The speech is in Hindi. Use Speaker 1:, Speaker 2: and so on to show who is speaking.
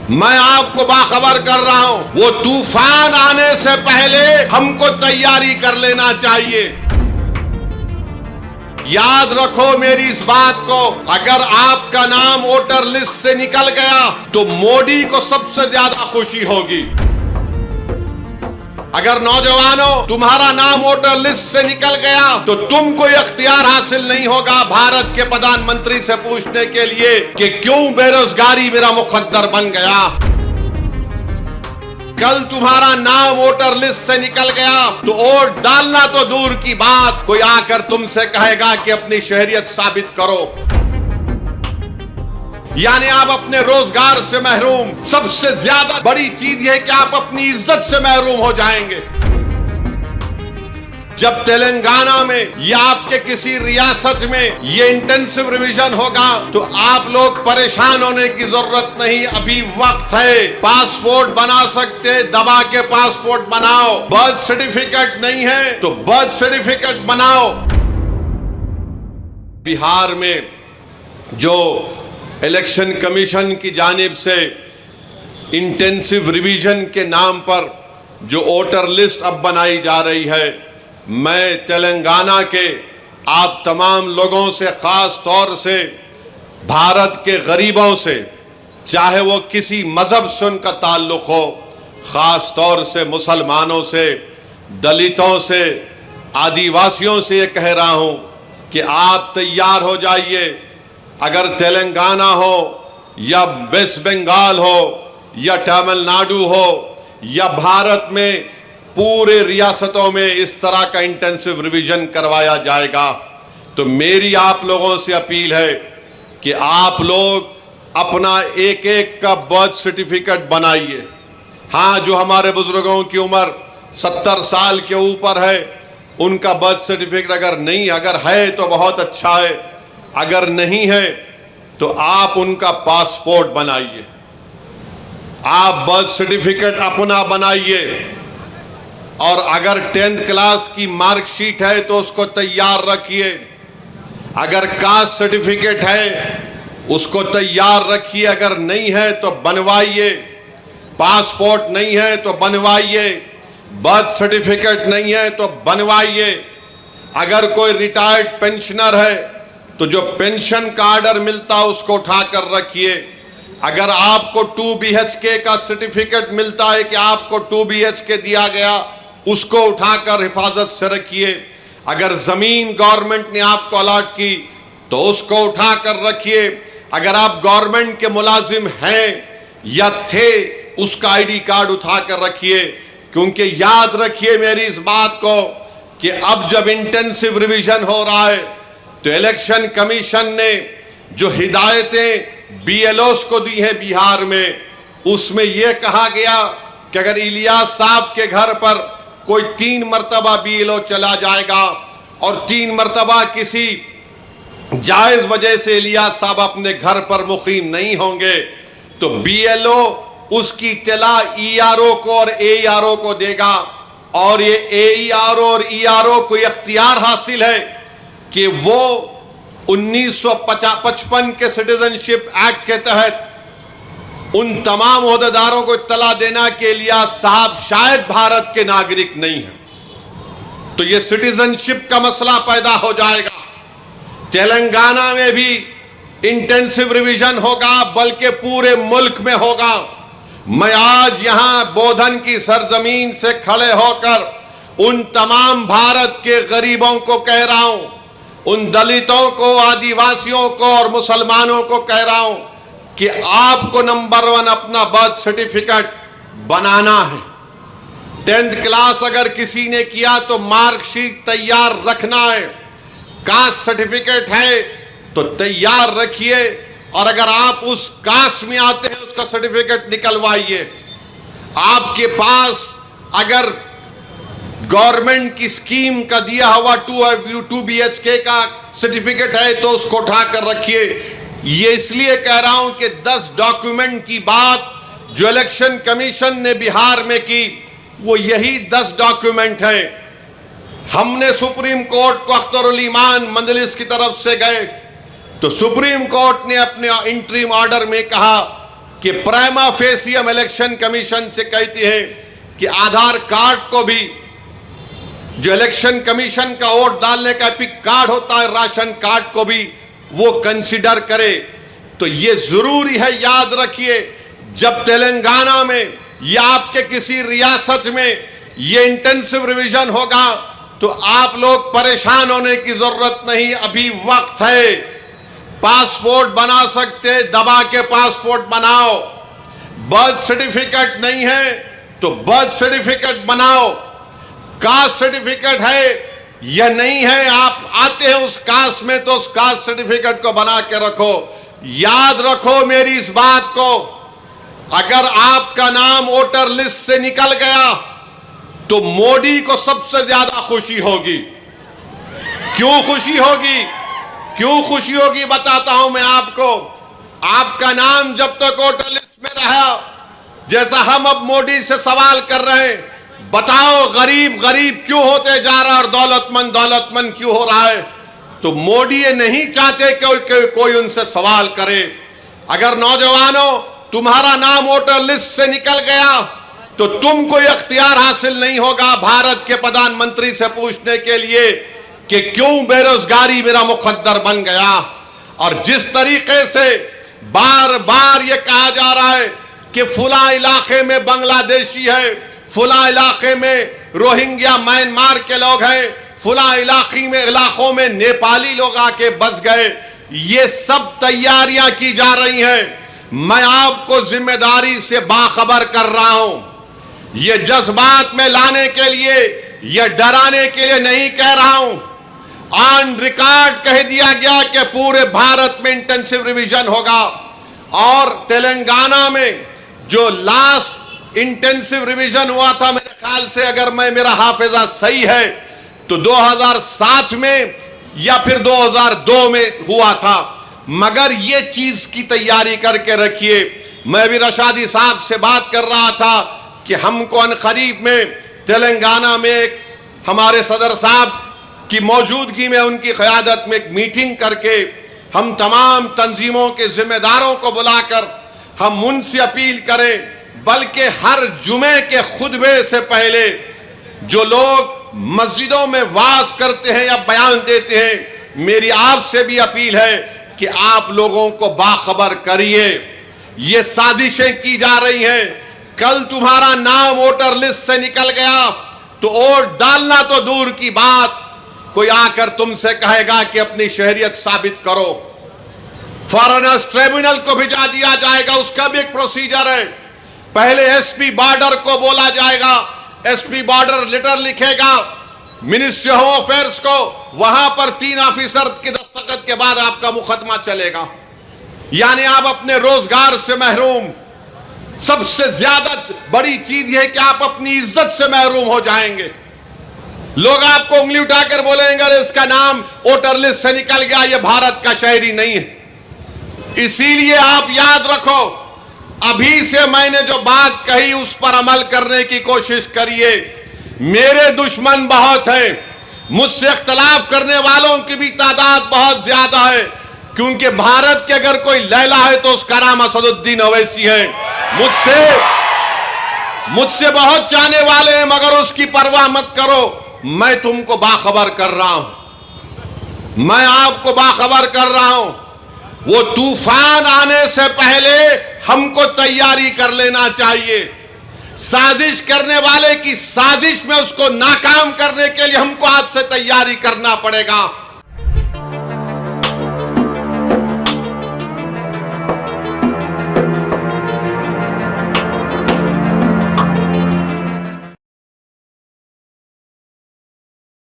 Speaker 1: मैं आपको बाखबर कर रहा हूं, वो तूफान आने से पहले हमको तैयारी कर लेना चाहिए। याद रखो मेरी इस बात को, अगर आपका नाम वोटर लिस्ट से निकल गया तो मोदी को सबसे ज्यादा खुशी होगी। अगर नौजवानों तुम्हारा नाम वोटर लिस्ट से निकल गया तो तुमको इख्तियार हासिल नहीं होगा भारत के प्रधानमंत्री से पूछने के लिए कि क्यों बेरोजगारी मेरा मुकद्दर बन गया। कल तुम्हारा नाम वोटर लिस्ट से निकल गया तो वोट डालना तो दूर की बात, कोई आकर तुमसे कहेगा कि अपनी शहरियत साबित करो। यानी आप अपने रोजगार से महरूम, सबसे ज्यादा बड़ी चीज यह है कि आप अपनी इज्जत से महरूम हो जाएंगे। जब तेलंगाना में या आपके किसी रियासत में ये इंटेंसिव रिवीजन होगा तो आप लोग परेशान होने की जरूरत नहीं, अभी वक्त है। पासपोर्ट बना सकते, दबा के पासपोर्ट बनाओ। बर्थ सर्टिफिकेट नहीं है तो बर्थ सर्टिफिकेट बनाओ। बिहार में जो इलेक्शन कमीशन की जानिब से इंटेंसिव रिवीजन के नाम पर जो वोटर लिस्ट अब बनाई जा रही है, मैं तेलंगाना के आप तमाम लोगों से, खास तौर से भारत के गरीबों से, चाहे वो किसी मजहब से उनका ताल्लुक हो, खास तौर से मुसलमानों से, दलितों से, आदिवासियों से ये कह रहा हूं कि आप तैयार हो जाइए। अगर तेलंगाना हो या वेस्ट बंगाल हो या तमिलनाडु हो या भारत में पूरे रियासतों में इस तरह का इंटेंसिव रिवीजन करवाया जाएगा, तो मेरी आप लोगों से अपील है कि आप लोग अपना एक एक का बर्थ सर्टिफिकेट बनाइए। हाँ, जो हमारे बुजुर्गों की उम्र 70 साल के ऊपर है उनका बर्थ सर्टिफिकेट अगर है तो बहुत अच्छा है, अगर नहीं है तो आप उनका पासपोर्ट बनाइए, आप बर्थ सर्टिफिकेट अपना बनाइए। और अगर 10th क्लास की मार्कशीट है तो उसको तैयार रखिए। अगर कास्ट सर्टिफिकेट है उसको तैयार रखिए, अगर नहीं है तो बनवाइए। पासपोर्ट नहीं है तो बनवाइए, बर्थ सर्टिफिकेट नहीं है तो बनवाइए। अगर कोई रिटायर्ड पेंशनर है तो जो पेंशन का ऑर्डर मिलता है उसको उठाकर रखिए। अगर आपको 2 BHK का सर्टिफिकेट मिलता है कि आपको 2 BHK दिया गया, उसको उठाकर हिफाजत से रखिए। अगर जमीन गवर्नमेंट ने आपको अलॉट की तो उसको उठाकर रखिए। अगर आप गवर्नमेंट के मुलाजिम हैं या थे, उसका ID कार्ड उठाकर रखिए। क्योंकि याद रखिए मेरी इस बात को कि अब जब इंटेंसिव रिवीजन हो रहा है तो इलेक्शन कमीशन ने जो हिदायतें BLOs को दी हैं बिहार में, उसमें यह कहा गया कि अगर इलियास साहब के घर पर कोई 3 मरतबा BLO चला जाएगा और 3 मरतबा किसी जायज वजह से इलियास साहब अपने घर पर मुकीम नहीं होंगे तो BLO उसकी इत्तला ERO को और AERO को देगा। और ये AERO और ERO को इख्तियार हासिल है कि वो 1955 के सिटीजनशिप एक्ट के तहत उन तमाम ओहदेदारों को इत्तला देना के लिए साहब शायद भारत के नागरिक नहीं है, तो ये सिटीजनशिप का मसला पैदा हो जाएगा। तेलंगाना में भी इंटेंसिव रिवीजन होगा, बल्कि पूरे मुल्क में होगा। मैं आज यहां बोधन की सरजमीन से खड़े होकर उन तमाम भारत के गरीबों को कह रहा हूं, उन दलितों को, आदिवासियों को और मुसलमानों को कह रहा हूं कि आपको नंबर 1 अपना बर्थ सर्टिफिकेट बनाना है। 10th क्लास अगर किसी ने किया तो मार्कशीट तैयार रखना है। कास्ट सर्टिफिकेट है तो तैयार रखिए, और अगर आप उस कास्ट में आते हैं उसका सर्टिफिकेट निकलवाइए। आपके पास अगर गवर्नमेंट की स्कीम का दिया हुआ 2 BHK का सर्टिफिकेट है तो उसको उठाकर रखिए। ये इसलिए कह रहा हूं कि 10 डॉक्यूमेंट की बात जो इलेक्शन कमीशन ने बिहार में की वो यही 10 डॉक्यूमेंट हैं। हमने सुप्रीम कोर्ट को अख्तरुल ईमान मजलिस की तरफ से गए तो सुप्रीम कोर्ट ने अपने इंटरिम ऑर्डर में कहा कि प्राइमा फेसी हम इलेक्शन कमीशन से कहती हैं कि आधार कार्ड को भी, जो इलेक्शन कमीशन का वोट डालने का एपिक कार्ड होता है, राशन कार्ड को भी वो कंसिडर करे। तो ये जरूरी है, याद रखिए, जब तेलंगाना में या आपके किसी रियासत में ये इंटेंसिव रिवीजन होगा तो आप लोग परेशान होने की जरूरत नहीं, अभी वक्त है। पासपोर्ट बना सकते, दबा के पासपोर्ट बनाओ। बर्थ सर्टिफिकेट नहीं है तो बर्थ सर्टिफिकेट बनाओ। कास्ट सर्टिफिकेट है या नहीं है, आप आते हैं उस कास्ट में तो उस कास्ट सर्टिफिकेट को बना के रखो। याद रखो मेरी इस बात को, अगर आपका नाम वोटर लिस्ट से निकल गया तो मोदी को सबसे ज्यादा खुशी होगी। क्यों खुशी होगी? क्यों खुशी होगी बताता हूं मैं आपको। आपका नाम जब तक वोटर लिस्ट में रहा, जैसा हम अब मोदी से सवाल कर रहे हैं, बताओ गरीब गरीब क्यों होते जा रहा है और दौलतमंद क्यों हो रहा है, तो मोदी ये नहीं चाहते कि कोई उनसे सवाल करे। अगर नौजवानों तुम्हारा नाम वोटर लिस्ट से निकल गया तो तुम कोई अख्तियार हासिल नहीं होगा भारत के प्रधानमंत्री से पूछने के लिए कि क्यों बेरोजगारी मेरा मुकद्दर बन गया। और जिस तरीके से बार बार ये कहा जा रहा है कि फुला इलाके में बांग्लादेशी है, फुला इलाके में रोहिंग्या म्यांमार के लोग हैं, फुला इलाकों में नेपाली लोग आके बस गए, ये सब तैयारियां की जा रही हैं। मैं आपको जिम्मेदारी से बाखबर कर रहा हूं। ये जज्बात में लाने के लिए, ये डराने के लिए नहीं कह रहा हूं। ऑन रिकॉर्ड कह दिया गया कि पूरे भारत में इंटेंसिव रिवीजन होगा। और तेलंगाना में जो लास्ट इंटेंसिव रिवीजन हुआ था, मेरे ख्याल से अगर मेरा हाफिजा सही है तो 2007 में या फिर 2002 में हुआ था। मगर ये चीज की तैयारी करके रखिए। मैं भी रशादी साहब से बात कर रहा था कि हमको अनकरीब में तेलंगाना में एक हमारे सदर साहब की मौजूदगी में, उनकी क़यादत में एक मीटिंग करके हम तमाम तंजीमों के जिम्मेदारों को बुलाकर हम उनसे अपील करें, बल्कि हर जुमे के खुतबे से पहले जो लोग मस्जिदों में वाज करते हैं या बयान देते हैं, मेरी आपसे भी अपील है कि आप लोगों को बाखबर करिए। ये साजिशें की जा रही हैं। कल तुम्हारा नाम वोटर लिस्ट से निकल गया तो वोट डालना तो दूर की बात, कोई आकर तुमसे कहेगा कि अपनी शहरियत साबित करो। फॉरेनर्स ट्रिब्यूनल को भिजा दिया जाएगा, उसका भी एक प्रोसीजर है। पहले एसपी बॉर्डर को बोला जाएगा, एसपी बॉर्डर लेटर लिखेगा मिनिस्ट्री होम अफेयर्स को, वहां पर 3 ऑफिसर के दस्तखत के बाद आपका मुकदमा चलेगा। यानी आप अपने रोजगार से महरूम। सबसे ज्यादा बड़ी चीज यह है कि आप अपनी इज्जत से महरूम हो जाएंगे। लोग आपको उंगली उठाकर बोलेंगे अरे इसका नाम वोटर लिस्ट से निकल गया, यह भारत का शहरी नहीं है। इसीलिए आप याद रखो, अभी से मैंने जो बात कही उस पर अमल करने की कोशिश करिए। मेरे दुश्मन बहुत हैं, मुझसे इख्तलाफ करने वालों की भी तादाद बहुत ज्यादा है, क्योंकि भारत के अगर कोई लैला है तो उसका नाम असदुद्दीन ओवैसी है। मुझसे बहुत चाहने वाले हैं, मगर उसकी परवाह मत करो। मैं तुमको बाखबर कर रहा हूं, मैं आपको बाखबर कर रहा हूं। वो तूफान आने से पहले हमको तैयारी कर लेना चाहिए। साजिश करने वाले की साजिश में उसको नाकाम करने के लिए हमको आज से तैयारी करना पड़ेगा।